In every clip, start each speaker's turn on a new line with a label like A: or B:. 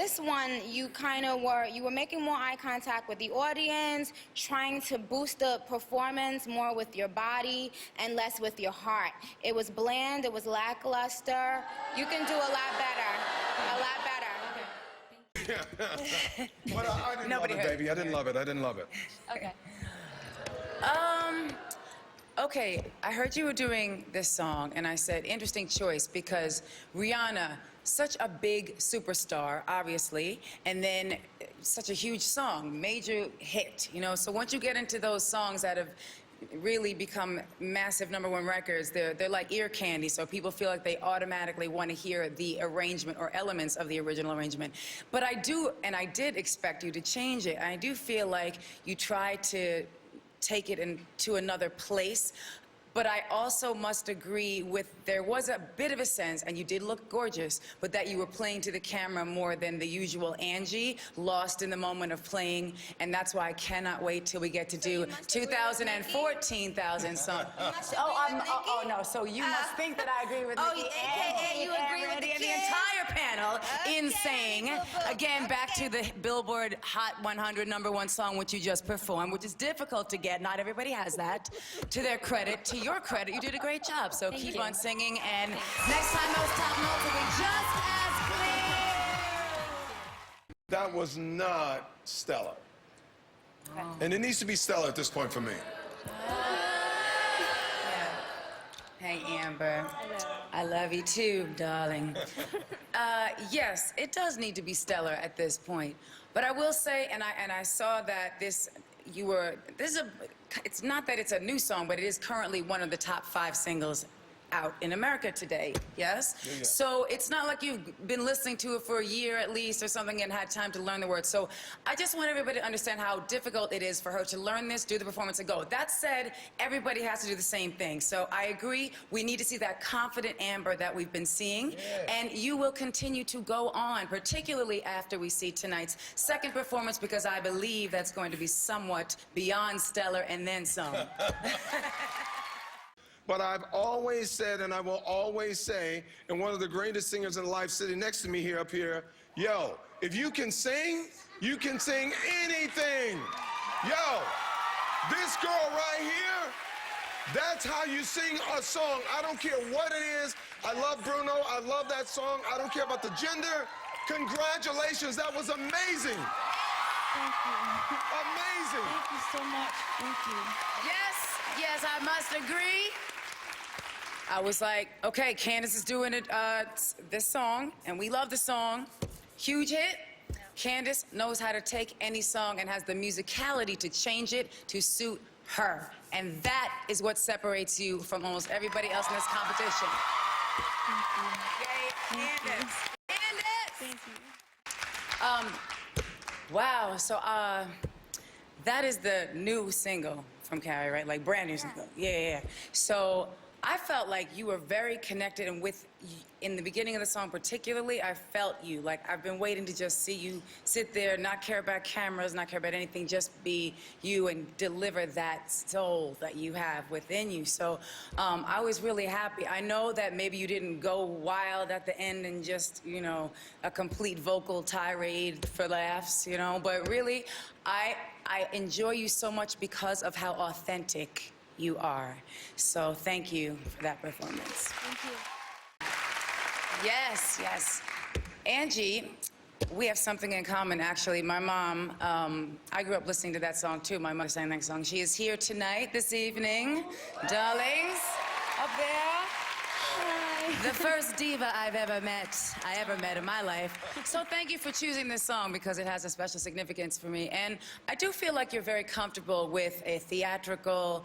A: this one, you were making more eye contact with the audience, trying to boost the performance more with your body and less with your heart. It was bland, it was lackluster. You can do a lot better, a lot better.
B: But I didn't love it, baby. I didn't love it. I didn't love it.
C: Okay. Okay, I heard you were doing this song, and I said, interesting choice, because Rihanna, such a big superstar, obviously, and then such a huge song, major hit, you know? So once you get into those songs that have really become massive #1 records, they're like ear candy, so people feel like they automatically want to hear the arrangement or elements of the original arrangement. But I did expect you to change it. I do feel like you tried to take it into another place. But I also must agree with, there was a bit of a sense, and you did look gorgeous, but that you were playing to the camera more than the usual Angie, lost in the moment of playing, and that's why I cannot wait till we get to do 2014,000 songs. Oh, no, so you must think that I agree with Nikki
A: AKA you agree with the
C: entire panel in saying, again, back to the Billboard Hot 100 #1 song, which you just performed, which is difficult to get. Not everybody has that. To their credit, to your credit, you did a great job. So keep on singing, and next time those top notes will be just as clear.
B: That was not stellar.
C: Okay.
B: And it needs to be stellar at this point for me.
C: Hey, Amber. I love you too, darling. Yes, it does need to be stellar at this point. But I will say, and I saw that it's not that it's a new song, but it is currently one of the top 5 singles out in America today, yes?
B: Yeah.
C: So it's not like you've been listening to it for a year at least or something and had time to learn the words. So I just want everybody to understand how difficult it is for her to learn this, do the performance, and go. That said, everybody has to do the same thing. So I agree, we need to see that confident Amber that we've been seeing, and you will continue to go on, particularly after we see tonight's second performance, because I believe that's going to be somewhat beyond stellar and then some.
B: But I've always said, and I will always say, and one of the greatest singers in life sitting next to me here up here, yo, if you can sing anything. Yo, this girl right here, that's how you sing a song. I don't care what it is. I love Bruno. I love that song. I don't care about the gender. Congratulations. That was amazing.
D: Thank you.
B: Amazing.
D: Thank you so much. Thank you.
C: Yes, I must agree. I was like, okay, Candace is doing it, this song, and we love the song. Huge hit. Candace knows how to take any song and has the musicality to change it to suit her. And that is what separates you from almost everybody else in this competition.
D: Thank you.
C: Yay, Candace. Candace!
D: Thank you.
C: Wow, so that is the new single from Carey, right? Like brand new single. Yeah. So I felt like you were very connected, and in the beginning of the song particularly, I felt you. Like, I've been waiting to just see you sit there, not care about cameras, not care about anything, just be you and deliver that soul that you have within you. So I was really happy. I know that maybe you didn't go wild at the end and just, you know, a complete vocal tirade for laughs, you know, but really, I enjoy you so much because of how authentic you are. So thank you for that performance.
D: Thank you.
C: Yes. Angie, we have something in common, actually. My mom, I grew up listening to that song, too. My mother sang that song. She is here tonight, this evening. Darlings, up there. Hi. The first diva I ever met in my life. So thank you for choosing this song, because it has a special significance for me. And I do feel like you're very comfortable with a theatrical,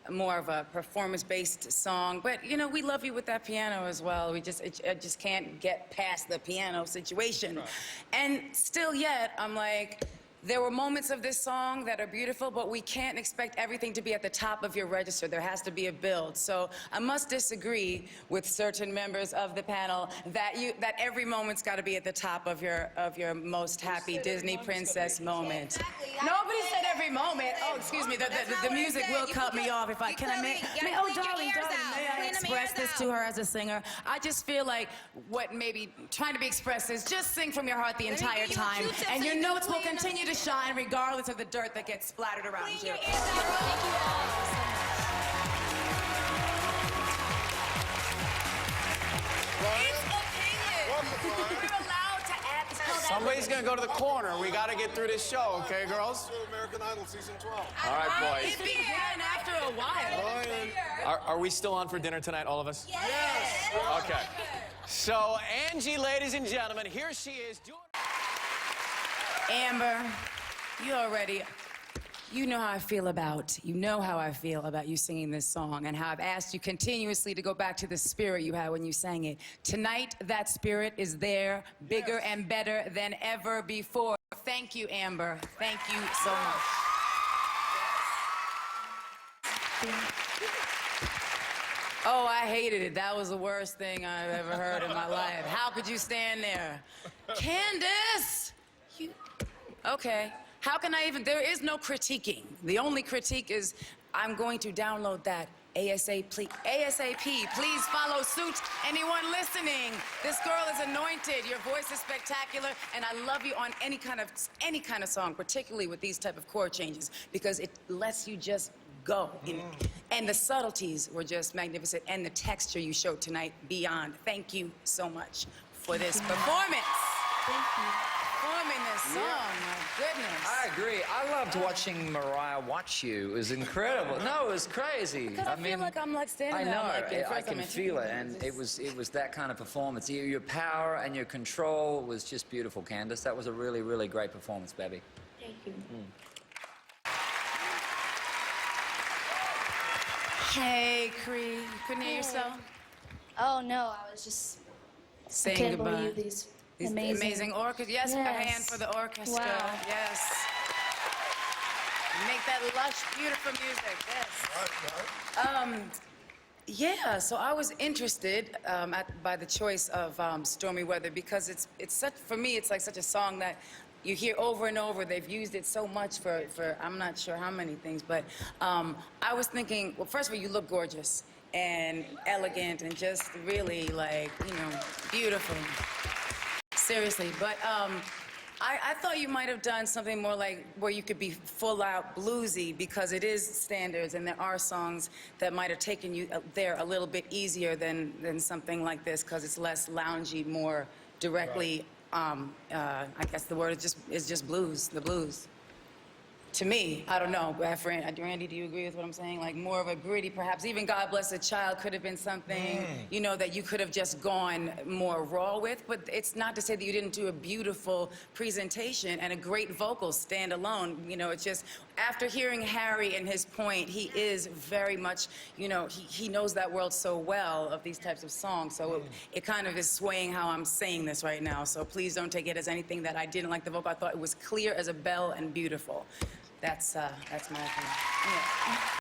C: more of a performance-based song, but you know, we love you with that piano as well. I just can't get past the piano situation. Right. And still yet, I'm like, there were moments of this song that are beautiful, but we can't expect everything to be at the top of your register. There has to be a build. So I must disagree with certain members of the panel that every moment's got to be at the top of your most happy Disney princess moment.
A: Exactly.
C: Nobody said every every moment. Oh, excuse me. The music will cut me off if I can. Oh, darling, may I express this to her as a singer? I just feel like what maybe trying to be expressed is just sing from your heart the entire time, and your notes will continue to shine regardless of the dirt that gets splattered around you. You're allowed to add.
E: Somebody's gonna go to the corner. We gotta get through this show, okay, girls?
B: American Idol season 12.
E: All right, boys.
C: It's began after a while.
E: Are we still on for dinner tonight, all of us?
B: Yes.
E: Okay. So, Angie, ladies and gentlemen, here she is doing...
C: Amber, you know how I feel about you singing this song and how I've asked you continuously to go back to the spirit you had when you sang it. Tonight, that spirit is there, bigger and better than ever before. Thank you, Amber. Thank you so much. Oh, I hated it. That was the worst thing I've ever heard in my life. How could you stand there? Candace! Okay. How can I even, there is no critiquing. The only critique is, I'm going to download that ASAP. Please follow suit. Anyone listening, this girl is anointed. Your voice is spectacular, and I love you on any kind of song, particularly with these type of chord changes, because it lets you just go. And the subtleties were just magnificent, and the texture you showed tonight, beyond. Thank you so much for this performance.
D: Thank you.
C: Performing this song, my goodness.
F: I agree. I loved watching Mariah watch you. It was incredible. No, it was crazy.
C: Because I feel like I'm like standing
F: I
C: there.
F: know.
C: I'm like,
F: I can feel it, and it was that kind of performance. Your power and your control was just beautiful, Candace. That was a really, really great performance, baby.
D: Thank you.
C: Hey, Cree, you couldn't hear yourself?
D: Oh no, I was just
C: Saying
D: I can't
C: goodbye.
D: believe these
C: Amazing orchestra. Yes, a hand
D: Yes.
C: for the orchestra.
D: Wow.
C: Yes. Make that lush, beautiful music. Yes. Yeah, so I was interested by the choice of Stormy Weather because it's such, for me, it's like such a song that you hear over and over. They've used it so much for I'm not sure how many things, but I was thinking, well, first of all, you look gorgeous and elegant and just really like, beautiful. Seriously, but I thought you might have done something more like where you could be full out bluesy because it is standards and there are songs that might have taken you there a little bit easier than something like this because it's less loungy, more directly, I guess the word is just blues, the blues. To me, I don't know, Randy, do you agree with what I'm saying? Like more of a gritty, perhaps even God Bless a Child could have been something, that you could have just gone more raw with, but it's not to say that you didn't do a beautiful presentation and a great vocal stand alone. It's just, after hearing Harry and his point, he is very much, he knows that world so well of these types of songs, so it kind of is swaying how I'm saying this right now, so please don't take it as anything that I didn't like the vocal. I thought it was clear as a bell and beautiful. That's my opinion. Yeah.